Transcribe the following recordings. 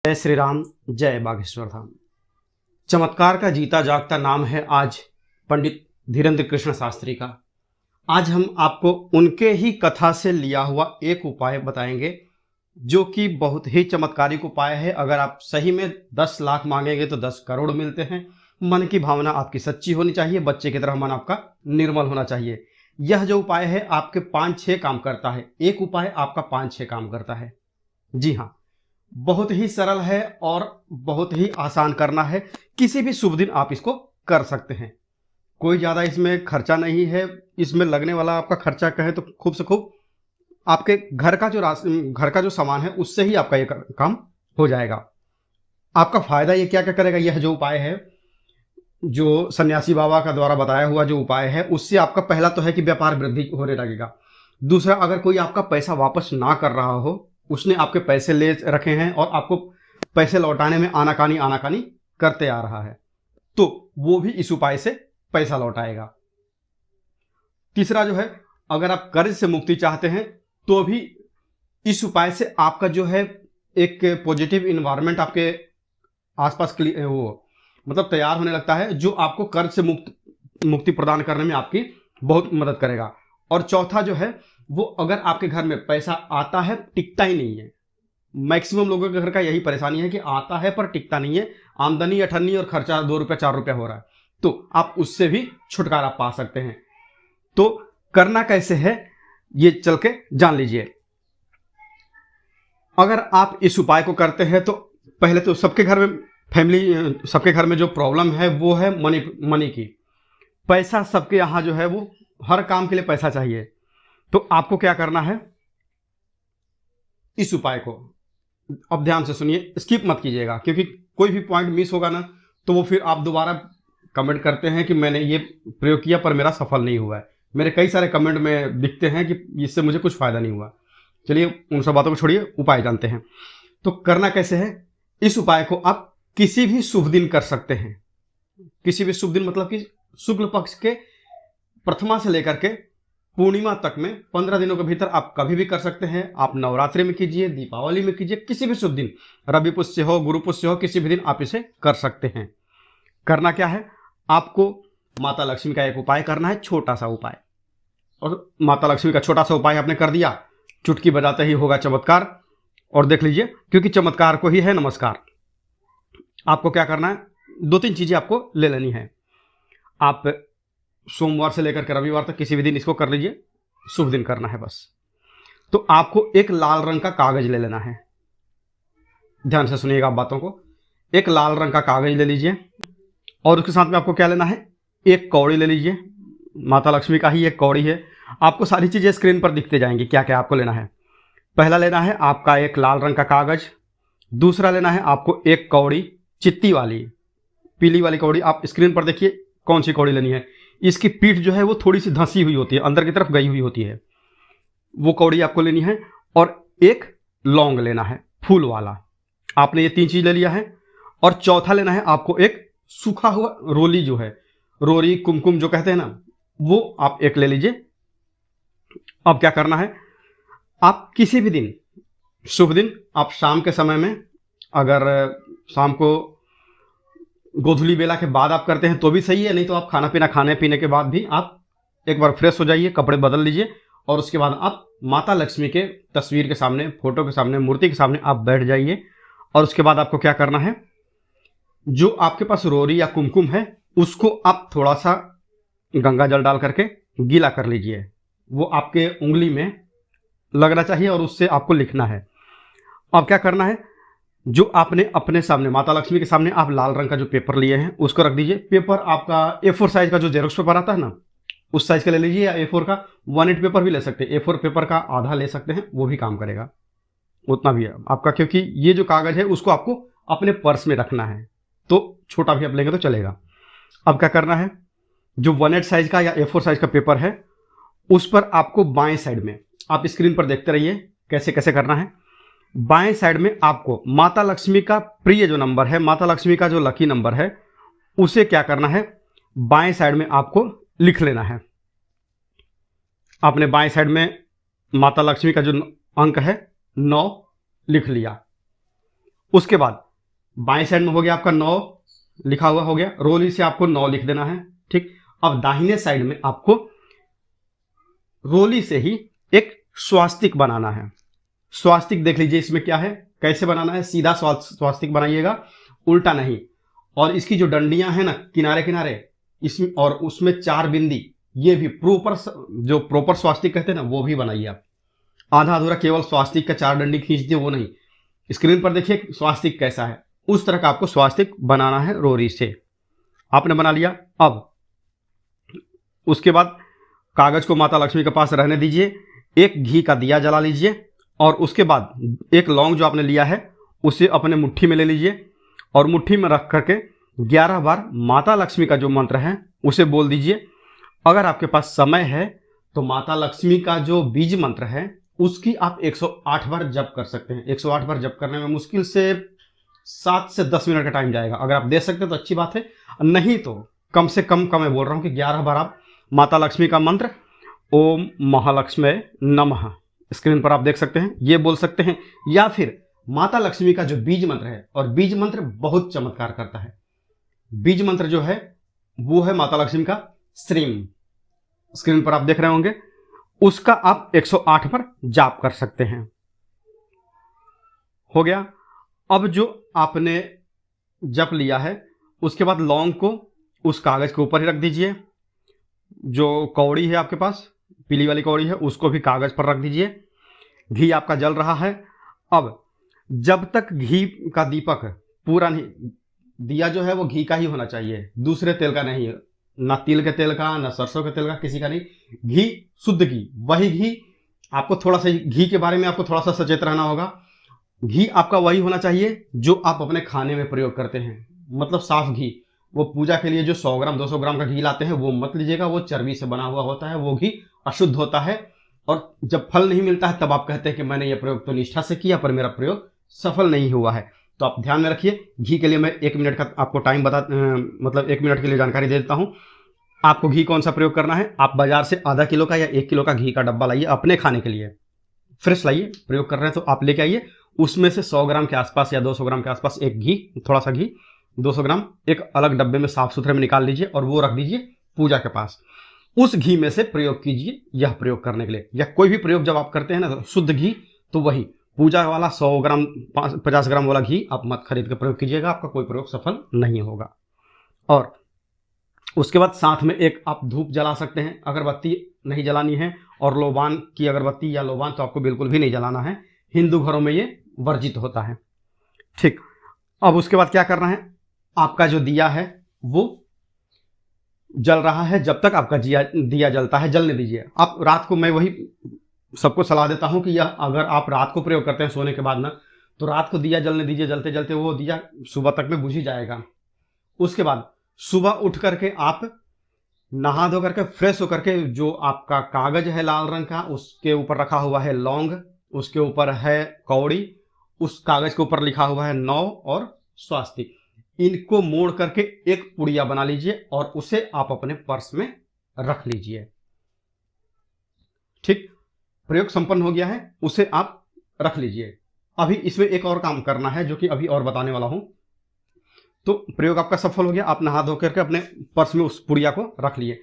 जय श्री राम, जय बागेश्वर धाम। चमत्कार का जीता जागता नाम है आज पंडित धीरेन्द्र कृष्ण शास्त्री का। आज हम आपको उनके ही कथा से लिया हुआ एक उपाय बताएंगे जो कि बहुत ही चमत्कारिक उपाय है। अगर आप सही में 10 लाख मांगेंगे तो 10 करोड़ मिलते हैं। मन की भावना आपकी सच्ची होनी चाहिए, बच्चे की तरह मन आपका निर्मल होना चाहिए। यह जो उपाय है आपके 5-6 काम करता है। एक उपाय आपका 5-6 काम करता है। जी हाँ, बहुत ही सरल है और बहुत ही आसान करना है। किसी भी शुभ दिन आप इसको कर सकते हैं। कोई ज़्यादा इसमें खर्चा नहीं है। इसमें लगने वाला आपका खर्चा कहे तो खूब से खूब आपके घर का जो सामान है उससे ही आपका ये काम हो जाएगा। आपका फायदा ये क्या क्या करेगा, यह जो उपाय है, जो सन्यासी बाबा का द्वारा बताया हुआ जो उपाय है, उससे आपका पहला तो है कि व्यापार वृद्धि होने लगेगा। दूसरा, अगर कोई आपका पैसा वापस ना कर रहा हो, उसने आपके पैसे ले रखे हैं और आपको पैसे लौटाने में आनाकानी करते आ रहा है, तो वो भी इस उपाय से पैसा लौटाएगा। तीसरा जो है, अगर आप कर्ज से मुक्ति चाहते हैं तो भी इस उपाय से आपका जो है एक पॉजिटिव इन्वायरमेंट आपके आसपास वो मतलब तैयार होने लगता है, जो आपको कर्ज से मुक्ति प्रदान करने में आपकी बहुत मदद करेगा। और चौथा जो है, वो अगर आपके घर में पैसा आता है, टिकता ही नहीं है। मैक्सिमम लोगों के घर का यही परेशानी है कि आता है पर टिकता नहीं है, आमदनी अठन्नी और खर्चा 2 रुपया 4 रुपया हो रहा है, तो आप उससे भी छुटकारा पा सकते हैं। तो करना कैसे है ये चल के जान लीजिए। अगर आप इस उपाय को करते हैं तो पहले तो सबके घर में जो प्रॉब्लम है वो है मनी की। पैसा सबके यहाँ जो है वो हर काम के लिए पैसा चाहिए। तो आपको क्या करना है, इस उपाय को अब ध्यान से सुनिए, स्किप मत कीजिएगा, क्योंकि कोई भी पॉइंट मिस होगा ना तो वो फिर आप दोबारा कमेंट करते हैं कि मैंने ये प्रयोग किया पर मेरा सफल नहीं हुआ है। मेरे कई सारे कमेंट में दिखते हैं कि इससे मुझे कुछ फायदा नहीं हुआ। चलिए उन सब बातों को छोड़िए, उपाय जानते हैं। तो करना कैसे है, इस उपाय को आप किसी भी शुभ दिन कर सकते हैं। किसी भी शुभ दिन मतलब कि शुक्ल पक्ष के प्रथमा से लेकर के पूर्णिमा तक में 15 दिनों के भीतर आप कभी भी कर सकते हैं। आप नवरात्रि में कीजिए, दीपावली में कीजिए, किसी भी शुभ दिन, रवि पुष्य हो, गुरु पुष्य हो, किसी भी दिन आप इसे कर सकते हैं। करना क्या है, आपको माता लक्ष्मी का एक उपाय करना है, छोटा सा उपाय। और माता लक्ष्मी का छोटा सा उपाय आपने कर दिया, चुटकी बजाते ही होगा चमत्कार। और देख लीजिए, क्योंकि चमत्कार को ही है नमस्कार। आपको क्या करना है, 2-3 चीजें आपको ले लेनी है। आप सोमवार से लेकर के रविवार तक किसी भी दिन इसको कर लीजिए, शुभ दिन करना है बस। तो आपको एक लाल रंग का कागज ले लेना है। ध्यान से सुनिएगा आप बातों को। एक लाल रंग का कागज ले लीजिए और उसके साथ में आपको क्या लेना है, एक कौड़ी ले लीजिए। माता लक्ष्मी का ही एक कौड़ी है। आपको सारी चीजें स्क्रीन पर दिखते जाएंगी क्या क्या आपको लेना है। पहला लेना है आपका एक लाल रंग का कागज। दूसरा लेना है आपको एक कौड़ी, चित्ती वाली, पीली वाली कौड़ी। आप स्क्रीन पर देखिए कौन सी कौड़ी लेनी है। इसकी पीठ जो है वो थोड़ी सी धंसी हुई होती है, अंदर की तरफ गई हुई होती है, वो कौड़ी आपको लेनी है। और एक लौंग लेना है, फूल वाला। आपने ये 3 चीज ले लिया है। और चौथा लेना है आपको एक सूखा हुआ रोली, जो है रोरी कुमकुम जो कहते हैं ना, वो आप एक ले लीजिए। अब क्या करना है, आप किसी भी दिन, शुभ दिन, आप शाम के समय में, अगर शाम को गोधूली बेला के बाद आप करते हैं तो भी सही है, नहीं तो आप खाने पीने के बाद भी आप एक बार फ्रेश हो जाइए, कपड़े बदल लीजिए और उसके बाद आप माता लक्ष्मी के तस्वीर के सामने, फोटो के सामने, मूर्ति के सामने आप बैठ जाइए। और उसके बाद आपको क्या करना है, जो आपके पास रोरी या कुमकुम है उसको आप थोड़ा सा गंगा जल डाल करके गीला कर लीजिए। वो आपके उंगली में लगना चाहिए और उससे आपको लिखना है। अब क्या करना है, जो आपने अपने सामने माता लक्ष्मी के सामने आप लाल रंग का जो पेपर लिए हैं उसको रख दीजिए। पेपर आपका A4 साइज का जो जेरोक्स पेपर आता है ना, उस साइज का ले लीजिए, या A4 का 1/8 पेपर भी ले सकते हैं। A4 पेपर का आधा ले सकते हैं, वो भी काम करेगा, उतना भी है आपका। क्योंकि ये जो कागज है उसको आपको अपने पर्स में रखना है, तो छोटा भी आप लेंगे तो चलेगा। अब क्या करना है, जो 1/8 साइज का या A4 साइज का पेपर है उस पर आपको बाएं साइड में, आप स्क्रीन पर देखते रहिए कैसे कैसे करना है। बाएं साइड में आपको माता लक्ष्मी का प्रिय जो नंबर है, माता लक्ष्मी का जो लकी नंबर है, उसे क्या करना है, बाएं साइड में आपको लिख लेना है। आपने बाएं साइड में माता लक्ष्मी का जो अंक है 9 लिख लिया। उसके बाद बाएं साइड में हो गया आपका 9 लिखा हुआ हो गया, रोली से आपको 9 लिख देना है। ठीक, अब दाहिने साइड में आपको रोली से ही एक स्वास्तिक बनाना है। स्वास्तिक देख लीजिए इसमें क्या है, कैसे बनाना है, सीधा स्वास्तिक बनाइएगा, उल्टा नहीं। और इसकी जो डंडियां हैं ना किनारे किनारे, इसमें और उसमें 4 बिंदी, ये भी जो प्रॉपर स्वास्तिक कहते हैं ना वो भी बनाइए आप। आधा अधूरा केवल स्वास्तिक का 4 डंडी खींच दिए वो नहीं। स्क्रीन पर देखिए स्वास्तिक कैसा है, उस तरह का आपको स्वास्तिक बनाना है रोरी से। आपने बना लिया। अब उसके बाद कागज को माता लक्ष्मी के पास रहने दीजिए, एक घी का दिया जला लीजिए और उसके बाद एक लौंग जो आपने लिया है उसे अपने मुट्ठी में ले लीजिए और मुट्ठी में रख करके 11 बार माता लक्ष्मी का जो मंत्र है उसे बोल दीजिए। अगर आपके पास समय है तो माता लक्ष्मी का जो बीज मंत्र है उसकी आप 108 बार जप कर सकते हैं। 108 बार जप करने में मुश्किल से 7 से 10 मिनट का टाइम जाएगा। अगर आप दे सकते हैं तो अच्छी बात है, नहीं तो कम से कम मैं बोल रहा हूं कि 11 बार आप माता लक्ष्मी का मंत्र ओम महालक्ष्मी नमः, स्क्रीन पर आप देख सकते हैं, ये बोल सकते हैं। या फिर माता लक्ष्मी का जो बीज मंत्र है, और बीज मंत्र बहुत चमत्कार करता है। बीज मंत्र जो है वो है माता लक्ष्मी का श्रीम, स्क्रीन पर आप देख रहे होंगे, उसका आप 108 पर जाप कर सकते हैं। हो गया। अब जो आपने जप लिया है उसके बाद लौंग को उस कागज के ऊपर ही रख दीजिए। जो कौड़ी है आपके पास, पीली वाली कौड़ी है, उसको भी कागज पर रख दीजिए। घी आपका जल रहा है। अब जब तक घी का दीपक पूरा नहीं, दिया जो है वो घी का ही होना चाहिए, दूसरे तेल का नहीं, ना तिल के तेल का, ना सरसों के तेल का, किसी का नहीं, घी, शुद्ध घी, वही घी। आपको थोड़ा सा घी के बारे में आपको थोड़ा सा सचेत रहना होगा। घी आपका वही होना चाहिए जो आप अपने खाने में प्रयोग करते हैं, मतलब साफ घी। वो पूजा के लिए जो 100 ग्राम 200 ग्राम का घी लाते हैं वो मत लीजिएगा, वो चर्बी से बना हुआ होता है, वो घी अशुद्ध होता है। और जब फल नहीं मिलता है तब आप कहते हैं कि मैंने ये प्रयोग तो निष्ठा से किया पर मेरा प्रयोग सफल नहीं हुआ है। तो आप ध्यान में रखिए। घी के लिए मैं 1 मिनट का आपको टाइम मतलब 1 मिनट के लिए जानकारी दे देता हूँ। आपको घी कौन सा प्रयोग करना है, आप बाजार से आधा किलो का या 1 किलो का घी का डब्बा लाइए, अपने खाने के लिए फ्रेश लाइए। प्रयोग कर रहे हैं तो आप लेके आइए, उसमें से 100 ग्राम के आसपास या 200 ग्राम के आसपास एक घी, थोड़ा सा घी 200 ग्राम एक अलग डब्बे में साफ सुथरे में निकाल लीजिए और वो रख दीजिए पूजा के पास। उस घी में से प्रयोग कीजिए यह प्रयोग करने के लिए। या कोई भी प्रयोग जब आप करते हैं ना तो शुद्ध घी, तो वही पूजा वाला 100 ग्राम 50 ग्राम वाला घी आप मत खरीद के प्रयोग कीजिएगा, आपका कोई प्रयोग सफल नहीं होगा। और उसके बाद साथ में एक आप धूप जला सकते हैं, अगरबत्ती नहीं जलानी है। और लोबान की अगरबत्ती या लोबान तो आपको बिल्कुल भी नहीं जलाना है, हिंदू घरों में ये वर्जित होता है। ठीक, अब उसके बाद क्या करना है, आपका जो दिया है वो जल रहा है, जब तक आपका दिया जलता है जलने दीजिए। आप रात को, मैं वही सबको सलाह देता हूं कि यह अगर आप रात को प्रयोग करते हैं सोने के बाद ना, तो रात को दिया जलने दीजिए, जलते जलते वो दिया सुबह तक में बुझ ही जाएगा। उसके बाद सुबह उठ करके आप नहा धो करके फ्रेश होकर के जो आपका कागज है लाल रंग का, उसके ऊपर रखा हुआ है लौंग, उसके ऊपर है कौड़ी, उस कागज के ऊपर लिखा हुआ है 9 और स्वास्तिक, इनको मोड़ करके एक पुड़िया बना लीजिए और उसे आप अपने पर्स में रख लीजिए। ठीक, प्रयोग संपन्न हो गया है, उसे आप रख लीजिए। अभी इसमें एक और काम करना है जो कि अभी और बताने वाला हूं। तो प्रयोग आपका सफल हो गया, आप नहा धो करके अपने पर्स में उस पुड़िया को रख लिए।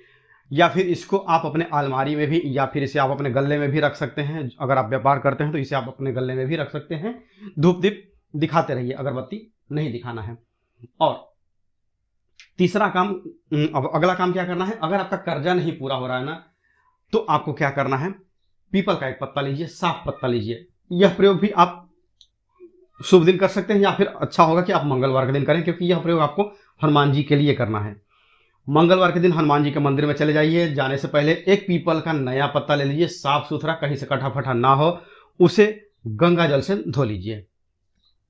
या फिर इसको आप अपने अलमारी में भी, या फिर इसे आप अपने गले में भी रख सकते हैं। अगर आप व्यापार करते हैं तो इसे आप अपने गले में भी रख सकते हैं। धूप दीप दिखाते रहिए, अगरबत्ती नहीं दिखाना है। और तीसरा काम, अब अगला काम क्या करना है, अगर आपका कर्जा नहीं पूरा हो रहा है ना, तो आपको क्या करना है, पीपल का एक पत्ता लीजिए, साफ पत्ता लीजिए। यह प्रयोग भी आप शुभ दिन कर सकते हैं, या फिर अच्छा होगा कि आप मंगलवार के दिन करें, क्योंकि यह प्रयोग आपको हनुमान जी के लिए करना है। मंगलवार के दिन हनुमान जी के मंदिर में चले जाइए, जाने से पहले एक पीपल का नया पत्ता ले लीजिए, साफ सुथरा, कहीं से कटा फटा ना हो, उसे गंगा जल से धो लीजिए।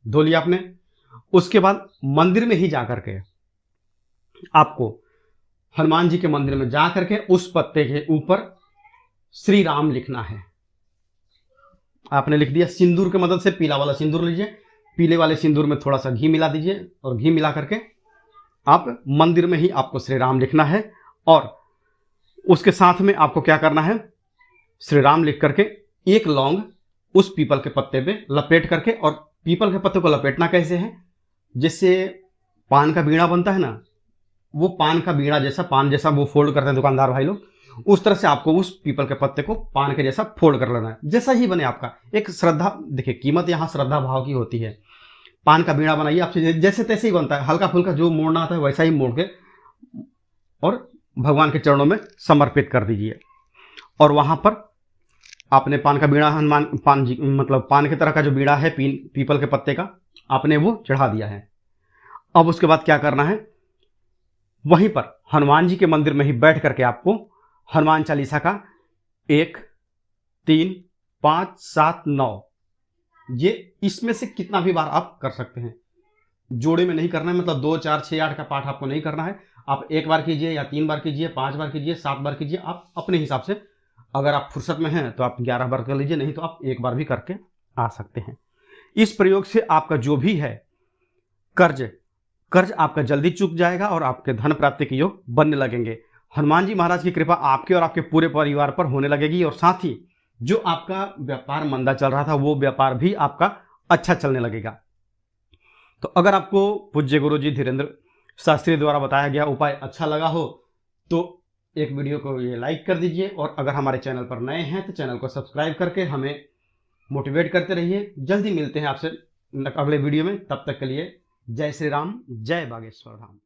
धो लिया आपने, उसके बाद मंदिर में ही जाकर के आपको हनुमान जी के मंदिर में जाकर के उस पत्ते के ऊपर श्री राम लिखना है। आपने लिख दिया, सिंदूर की मदद से पीला वाला सिंदूर लीजिए, पीले वाले सिंदूर में थोड़ा सा घी मिला दीजिए और घी मिला करके आप मंदिर में ही आपको श्री राम लिखना है। और उसके साथ में आपको क्या करना है, श्री राम लिख करके एक लौंग उस पीपल के पत्ते पे लपेट करके और पीपल के पत्ते को लपेटना कैसे है, जिससे पान का बीड़ा बनता है ना, वो पान का बीड़ा जैसा, पान जैसा वो फोल्ड करते हैं दुकानदार भाई लोग, उस तरह से आपको उस पीपल के पत्ते को पान के जैसा फोल्ड कर लेना है, जैसा ही बने आपका। एक श्रद्धा, देखिए कीमत यहाँ श्रद्धा भाव की होती है। पान का बीड़ा बनाइए, आपसे जैसे तैसे ही बनता है, हल्का फुल्का जो मोड़ना आता है वैसा ही मोड़ के और भगवान के चरणों में समर्पित कर दीजिए। और वहां पर आपने पान का बीड़ा, हनुमान पान जी मतलब पान की तरह का जो बीड़ा है पीपल के पत्ते का, आपने वो चढ़ा दिया है। अब उसके बाद क्या करना है, वहीं पर हनुमान जी के मंदिर में ही बैठ करके आपको हनुमान चालीसा का 1, 3, 5, 7, 9, ये इसमें से कितना भी बार आप कर सकते हैं। जोड़े में नहीं करना है, मतलब 2, 4, 6, 8 का पाठ आपको नहीं करना है। आप 1 बार कीजिए या 3 बार कीजिए, 5 बार कीजिए, 7 बार कीजिए, आप अपने हिसाब से। अगर आप फुर्सत में हैं तो आप 11 बार कर लीजिए, नहीं तो आप 1 बार भी करके आ सकते हैं। इस प्रयोग से आपका जो भी है कर्ज आपका जल्दी चुक जाएगा और आपके धन प्राप्ति के योग बनने लगेंगे। हनुमान जी महाराज की कृपा आपके और आपके पूरे परिवार पर होने लगेगी, और साथ ही जो आपका व्यापार मंदा चल रहा था वो व्यापार भी आपका अच्छा चलने लगेगा। तो अगर आपको पूज्य गुरु जी धीरेन्द्र शास्त्री द्वारा बताया गया उपाय अच्छा लगा हो तो एक वीडियो को ये लाइक कर दीजिए, और अगर हमारे चैनल पर नए हैं तो चैनल को सब्सक्राइब करके हमें मोटिवेट करते रहिए। जल्दी मिलते हैं आपसे अगले वीडियो में, तब तक के लिए जय श्री राम, जय बागेश्वर धाम।